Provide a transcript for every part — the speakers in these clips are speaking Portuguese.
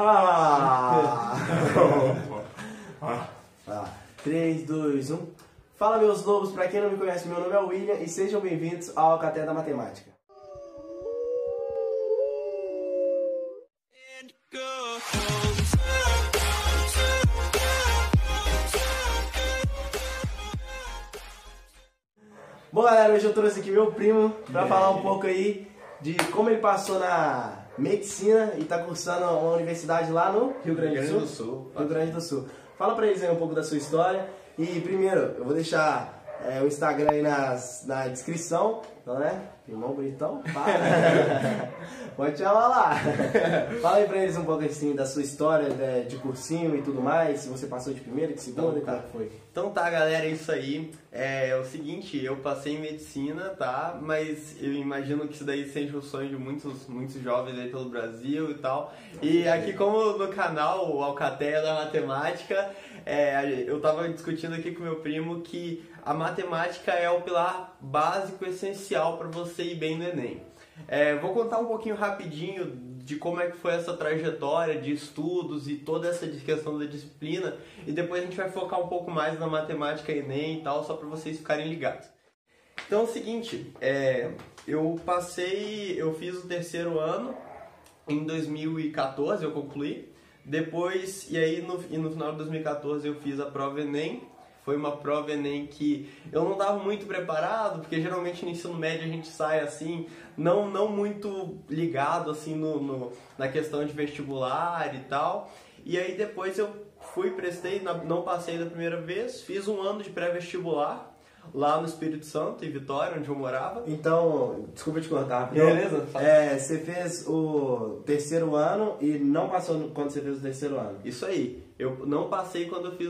Ah! 3, 2, 1. Fala, meus lobos, pra quem não me conhece, meu nome é William e sejam bem-vindos ao Alcatel da Matemática. Bom, galera, hoje eu trouxe aqui meu primo pra falar um pouco aí de como ele passou na medicina e tá cursando uma universidade lá no Rio Grande do Sul. Rio Grande do Sul. Fala pra eles aí um pouco da sua história. E primeiro, eu vou deixar o Instagram aí na descrição, então, né? Irmão bonitão, pode chamar lá. Fala aí pra eles um pouco assim da sua história de cursinho e tudo mais, se você passou de primeira, de segunda e como foi. Então tá, galera, é isso aí. É o seguinte, eu passei em medicina, tá? Mas eu imagino que isso daí seja o sonho de muitos jovens aí pelo Brasil e tal. E aqui, como no canal, o Alcatel da Matemática, eu tava discutindo aqui com meu primo que a matemática é o pilar básico essencial para você ir bem no Enem. Vou contar um pouquinho rapidinho de como é que foi essa trajetória de estudos e toda essa questão da disciplina, e depois a gente vai focar um pouco mais na matemática Enem e tal, só para vocês ficarem ligados. Então é o seguinte, eu fiz o terceiro ano, em 2014 eu concluí, depois, no final de 2014 eu fiz a prova Enem. Foi uma prova Enem que eu não estava muito preparado, porque geralmente no ensino médio a gente sai assim, não muito ligado assim na questão de vestibular e tal. E aí depois eu prestei, não passei da primeira vez, fiz um ano de pré-vestibular lá no Espírito Santo, em Vitória, onde eu morava. Então, desculpa te cortar. Beleza? Você fez o terceiro ano e não passou quando você fez o terceiro ano? Isso aí. Eu não passei quando eu fiz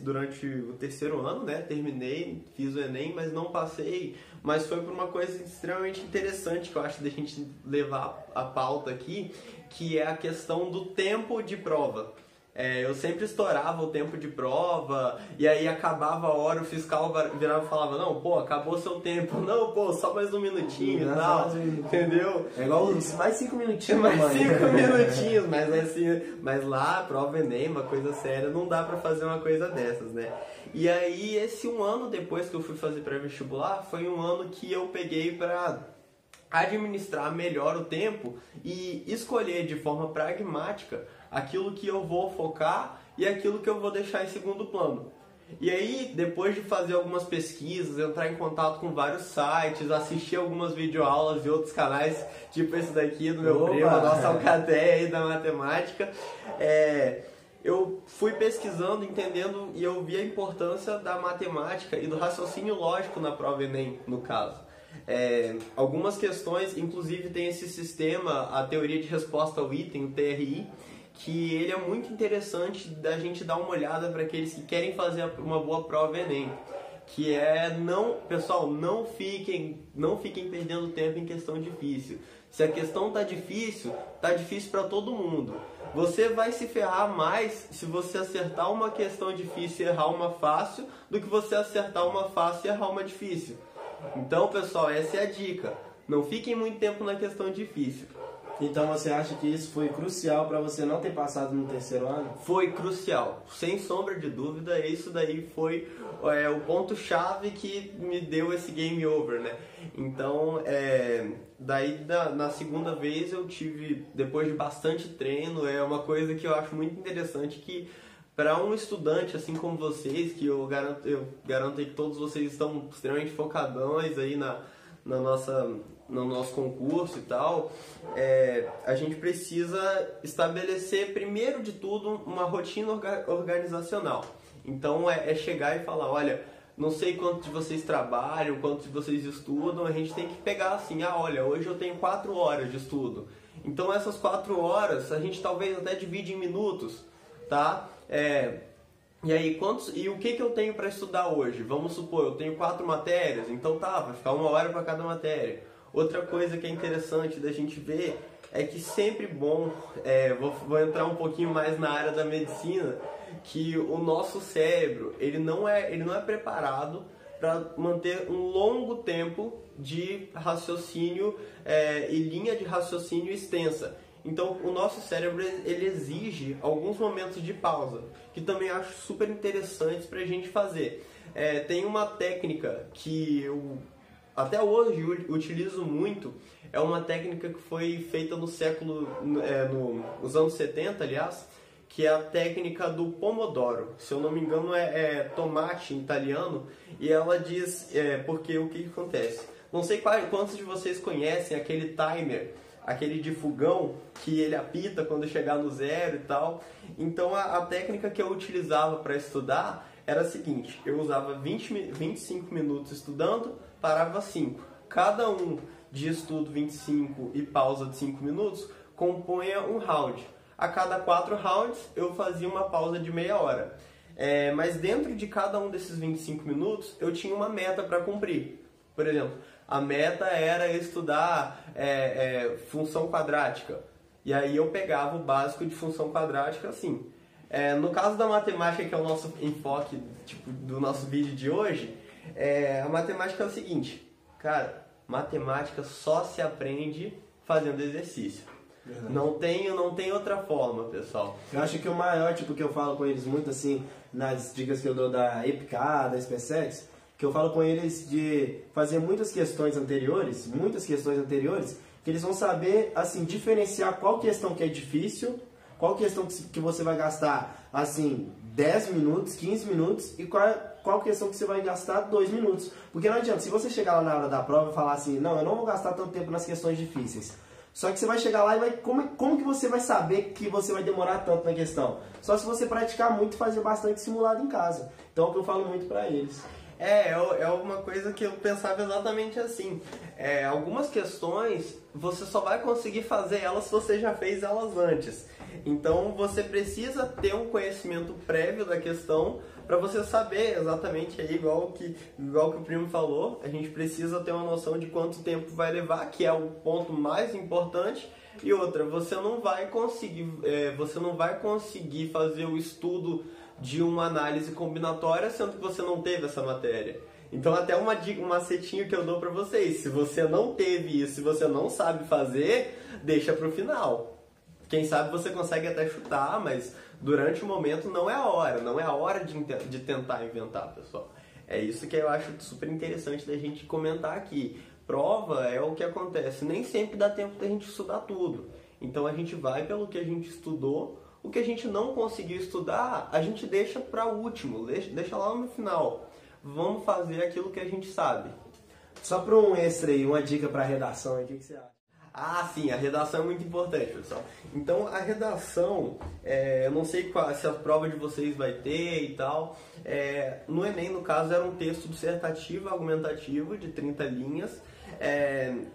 durante o terceiro ano, né? Terminei, fiz o Enem, mas não passei. Mas foi por uma coisa extremamente interessante que eu acho da gente levar a pauta aqui, que é a questão do tempo de prova. Eu sempre estourava o tempo de prova, e aí acabava a hora, o fiscal virava e falava, não, pô, acabou seu tempo, não, pô, só mais um minutinho e tal, entendeu? É igual mais 5 minutinhos, mais 5 minutinhos, mas assim, mas lá, prova Enem, uma coisa séria, não dá pra fazer uma coisa dessas, né? E aí, esse um ano depois que eu fui fazer pré-vestibular, foi um ano que eu peguei pra administrar melhor o tempo e escolher de forma pragmática aquilo que eu vou focar e aquilo que eu vou deixar em segundo plano. E aí, depois de fazer algumas pesquisas, entrar em contato com vários sites, assistir algumas videoaulas de outros canais, tipo esse daqui do meu primo, a nossa Alcatel aí da matemática, eu fui pesquisando, entendendo, e eu vi a importância da matemática e do raciocínio lógico na prova Enem, no caso. Algumas questões, inclusive tem esse sistema, a teoria de resposta ao item, o TRI, que ele é muito interessante da gente dar uma olhada para aqueles que querem fazer uma boa prova Enem, que pessoal, não fiquem perdendo tempo em questão difícil. Se a questão tá difícil para todo mundo. Você vai se ferrar mais se você acertar uma questão difícil e errar uma fácil, do que você acertar uma fácil e errar uma difícil. Então, pessoal, essa é a dica. Não fiquem muito tempo na questão difícil. Então você acha que isso foi crucial para você não ter passado no terceiro ano? Foi crucial, sem sombra de dúvida. Isso daí foi o ponto-chave que me deu esse game over, né? Então, daí na segunda vez eu tive, depois de bastante treino, é uma coisa que eu acho muito interessante, que para um estudante assim como vocês, que eu garanto que todos vocês estão extremamente focadões aí no nosso concurso e tal, a gente precisa estabelecer, primeiro de tudo, uma rotina organizacional. Então chegar e falar, olha, não sei quanto de vocês trabalham, quanto de vocês estudam, a gente tem que pegar assim, olha, hoje eu tenho 4 horas de estudo. Então essas 4 horas a gente talvez até divide em minutos, tá? E aí, o que eu tenho para estudar hoje? Vamos supor, eu tenho 4 matérias, então vai ficar 1 hora para cada matéria. Outra coisa que é interessante da gente ver é que sempre bom, vou entrar um pouquinho mais na área da medicina, que o nosso cérebro, ele não é preparado para manter um longo tempo de raciocínio e linha de raciocínio extensa. Então o nosso cérebro ele exige alguns momentos de pausa, que também acho super interessantes para a gente fazer. Tem uma técnica que eu até hoje utilizo muito, é uma técnica que foi feita no século, nos anos 70, aliás, que é a técnica do Pomodoro. Se eu não me engano é tomate em italiano, e ela diz, porque o que acontece? Não sei quantos de vocês conhecem aquele timer, aquele de fogão, que ele apita quando chegar no zero e tal. Então a técnica que eu utilizava para estudar era a seguinte: eu usava 25 minutos estudando, parava 5. Cada um de estudo 25 e pausa de 5 minutos compunha um round. A cada 4 rounds eu fazia uma pausa de meia hora. Mas dentro de cada um desses 25 minutos eu tinha uma meta para cumprir. Por exemplo, a meta era estudar função quadrática. E aí eu pegava o básico de função quadrática assim. No caso da matemática, que é o nosso enfoque do nosso vídeo de hoje, a matemática é o seguinte: cara, matemática só se aprende fazendo exercício. Verdade. Não tem outra forma, pessoal. Eu acho que o maior, que eu falo com eles muito assim, nas dicas que eu dou da EPK, da SpaceX, que eu falo com eles de fazer muitas questões anteriores, que eles vão saber, assim, diferenciar qual questão que é difícil, qual questão que você vai gastar, assim, 10 minutos, 15 minutos, e qual questão que você vai gastar 2 minutos. Porque não adianta, se você chegar lá na hora da prova e falar assim, não, eu não vou gastar tanto tempo nas questões difíceis. Só que você vai chegar lá e como que você vai saber que você vai demorar tanto na questão? Só se você praticar muito e fazer bastante simulado em casa. Então é o que eu falo muito pra eles. É uma coisa que eu pensava exatamente assim. Algumas questões você só vai conseguir fazer elas se você já fez elas antes. Então você precisa ter um conhecimento prévio da questão para você saber exatamente, igual que o primo falou, a gente precisa ter uma noção de quanto tempo vai levar, que é o ponto mais importante. E outra, você não vai conseguir fazer o estudo de uma análise combinatória sendo que você não teve essa matéria. Então até uma dica, um macetinho que eu dou para vocês: se você não teve isso, se você não sabe fazer, deixa para o final. Quem sabe você consegue até chutar, mas durante o momento não é a hora de tentar inventar, pessoal. É isso que eu acho super interessante da gente comentar aqui. Prova é o que acontece, nem sempre dá tempo da gente estudar tudo. Então a gente vai pelo que a gente estudou. O que a gente não conseguiu estudar, a gente deixa para o último, deixa lá no final. Vamos fazer aquilo que a gente sabe. Só para um extra aí, uma dica para redação aí, o que você acha? Ah, sim, a redação é muito importante, pessoal. Então, a redação, eu não sei se a prova de vocês vai ter e tal. No Enem, no caso, era um texto dissertativo, argumentativo, de 30 linhas.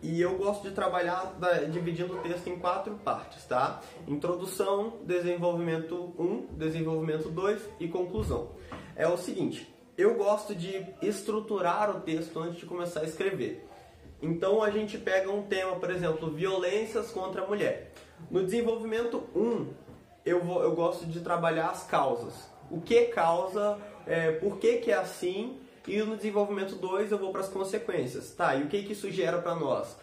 E eu gosto de trabalhar dividindo o texto em 4 partes, tá? Introdução, desenvolvimento 1, desenvolvimento 2 e conclusão. É o seguinte, eu gosto de estruturar o texto antes de começar a escrever. Então a gente pega um tema, por exemplo, violências contra a mulher. No desenvolvimento 1, eu gosto de trabalhar as causas. O que causa, por que é assim, e no desenvolvimento 2 eu vou para as consequências. Tá, e o que isso gera para nós?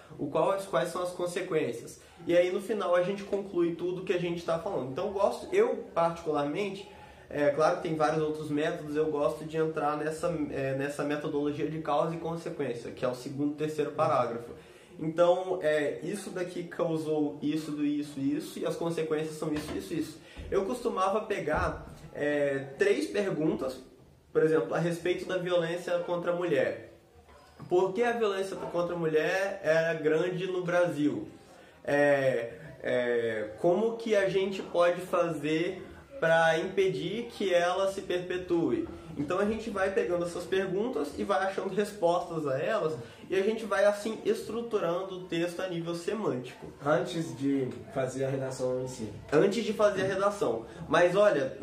Quais são as consequências? E aí no final a gente conclui tudo que a gente está falando. Então eu particularmente, claro que tem vários outros métodos, eu gosto de entrar nessa metodologia de causa e consequência, que é o segundo e terceiro parágrafo. Então, isso daqui causou isso, e as consequências são isso. Eu costumava pegar 3 perguntas, por exemplo, a respeito da violência contra a mulher. Por que a violência contra a mulher é grande no Brasil? Como que a gente pode fazer para impedir que ela se perpetue? Então a gente vai pegando essas perguntas e vai achando respostas a elas, e a gente vai assim estruturando o texto a nível semântico. Antes de fazer a redação em si. Antes de fazer a redação. Mas olha,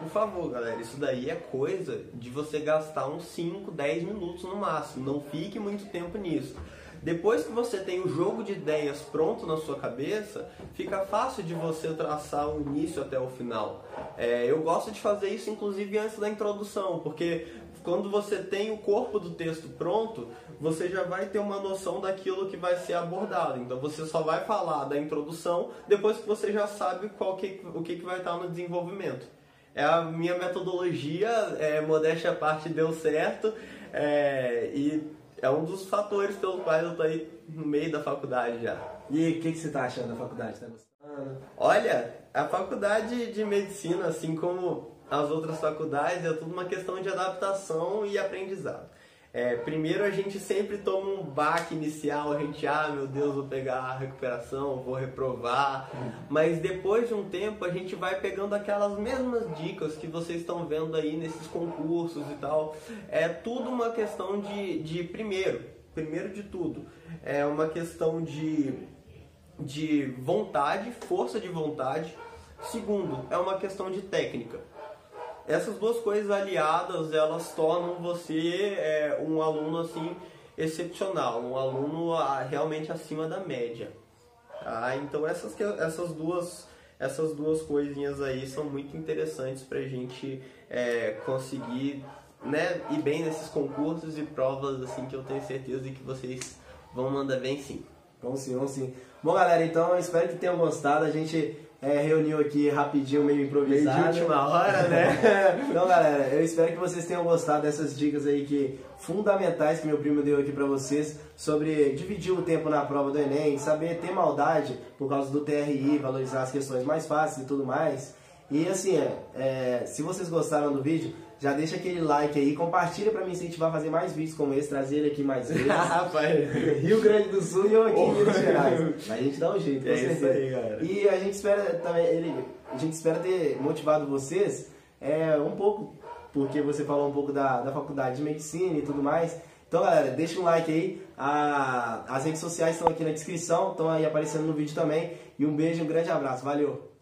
por favor, galera, isso daí é coisa de você gastar uns 5, 10 minutos no máximo. Não fique muito tempo nisso. Depois que você tem o jogo de ideias pronto na sua cabeça, fica fácil de você traçar o início até o final. Eu gosto de fazer isso inclusive antes da introdução, porque quando você tem o corpo do texto pronto, você já vai ter uma noção daquilo que vai ser abordado. Então você só vai falar da introdução depois que você já sabe o que vai estar no desenvolvimento. É a minha metodologia, modéstia à parte, deu certo, e é um dos fatores pelos quais eu estou aí no meio da faculdade já. E o que você está achando da faculdade? Tá gostando? Olha, a faculdade de medicina, assim como as outras faculdades, é tudo uma questão de adaptação e aprendizado. Primeiro a gente sempre toma um baque inicial, a gente, meu Deus, vou pegar a recuperação, vou reprovar, mas depois de um tempo a gente vai pegando aquelas mesmas dicas que vocês estão vendo aí nesses concursos e tal. É tudo uma questão de primeiro de tudo, é uma questão de vontade, força de vontade. Segundo, é uma questão de técnica. Essas duas coisas aliadas, elas tornam você um aluno assim excepcional, um aluno realmente acima da média. Tá? Então essas duas coisinhas aí são muito interessantes para a gente conseguir, né, ir bem nesses concursos e provas assim, que eu tenho certeza de que vocês vão mandar bem sim. Vamos sim, vamos sim. Bom, galera, então eu espero que tenham gostado. A gente reuniu aqui rapidinho, meio improvisado. Meio de última hora, né? Então, galera, eu espero que vocês tenham gostado dessas dicas aí fundamentais que meu primo deu aqui pra vocês sobre dividir o tempo na prova do Enem, saber ter maldade por causa do TRI, valorizar as questões mais fáceis e tudo mais. E assim, se vocês gostaram do vídeo, já deixa aquele like aí, compartilha pra me incentivar a fazer mais vídeos como esse, trazer ele aqui mais vezes. Rio Grande do Sul e eu aqui em Minas Gerais. Mas a gente dá um jeito, com certeza. Isso aí, galera. E a gente espera também, a gente espera ter motivado vocês um pouco, porque você falou um pouco da faculdade de medicina e tudo mais. Então, galera, deixa um like aí. As redes sociais estão aqui na descrição, estão aí aparecendo no vídeo também. E um beijo e um grande abraço. Valeu!